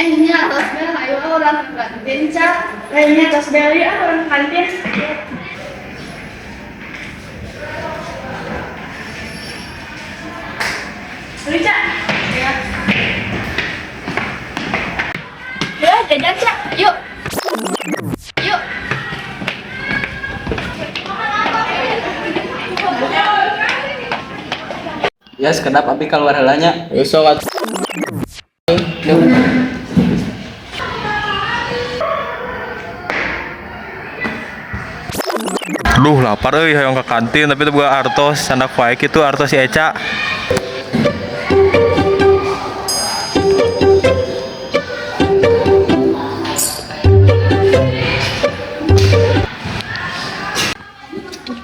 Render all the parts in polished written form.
Nya tos bel ayo orang kantin cak. Nya tos bel ya orang kantin. Rica. Ya. Ya, jajan cak. Yuk. Yuk. Ya sekedap api keluar helanya. Sok. Duh lapar euy hayang ke kantin tapi itu bukan artos sandak wae kitu artos si Eca.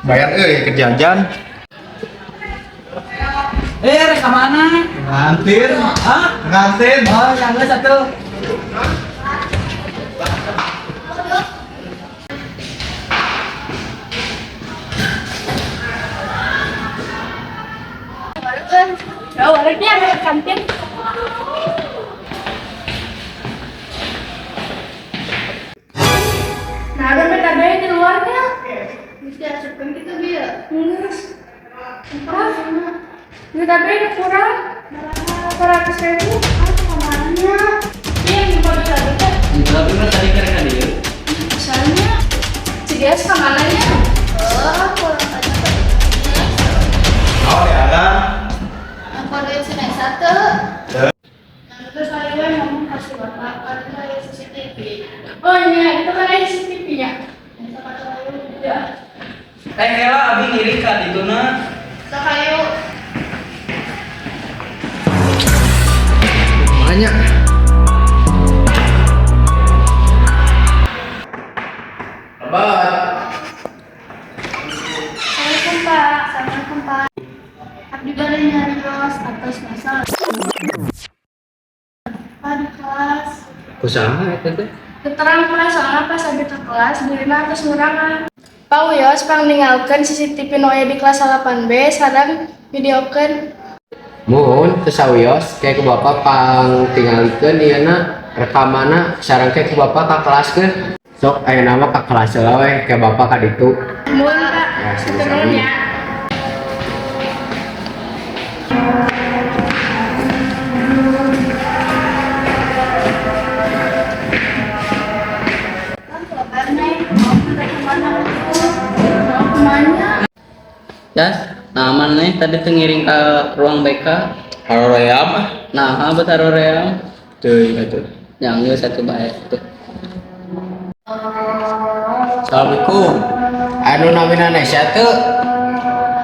Bayar euy ke jajan. Rek kemana? Ngantin. Hah? Ngantin. Oh, yang satu. Ya, warungnya ada kantin. Nah, ada metadaya di luarnya. Bisa asupkan gitu dia. Metadaya kurang. 100.000. Kemana? Iya, bisa bisa. Tapi kan tadi kira dia. Misalnya, CGS kemananya? Kurang aja. Oh ya kan. Kode naik satu. Nah, terus saya ngomong kasih bapak ada CCTV. Oh iya, itu kan ada CCTV-nya. Ya. Kela abi ngiring ka dituna. Sok ayo. Banyak. Abad. Assalamualaikum Pak. Assalamualaikum Pak. Abdi bari nyari kelas atas masalah. Pak di kelas. Kusaha eta teh? Keterang kelas soalnya pas ada ke kelas dirina atas ngurangan. Pak Uyos pangninggalkeun CCTV nu aya di kelas 8B sareng videokeun. Mohon tesawios kayak ke bapak pang tinggalikeun ieu na rekamana sareng kayak ke bapak ka kelaskeun. Sok aya nama ka kelas heula we ke bapak ka ditu. Mun Pak, Ya, turun ya. Ya, nah mana nih tadi tuh ngiring ke ruang BK. Haroream ah. Nah, apa taruh ream? Teuing atuh. Yang satu baik tuh. Assalamualaikum. Anu namina Nesya teu.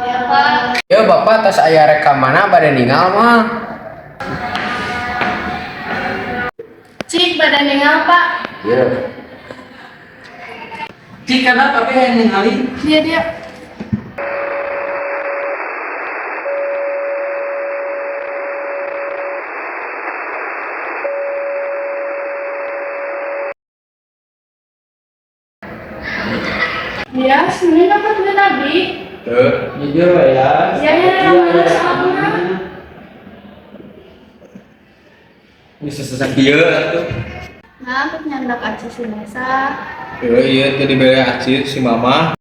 Ya Pak. Ya bapak tos aya rekamana bade ninggal mah. Cik badan ninggal Pak. Ieu. Jika tapi yang ningali. Dia. Ya, sebenarnya dapat duit tadi. Jujur ya. Ya, sama. Bisa sesak kieu atuh. Nah, aku nyandak aja si Nesa. Iya tadi bere acil si mama.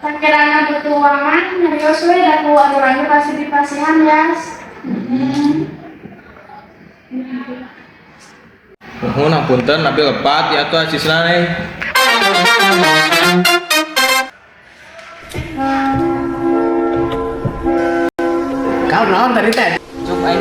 Perkiraan butuh uangan, nyarios we dan uang-uangnya pasti dipasihan ya. Nuhun apunten nabi lepat ya tuh asisna nih. Kau naon tadi teh? Coba aing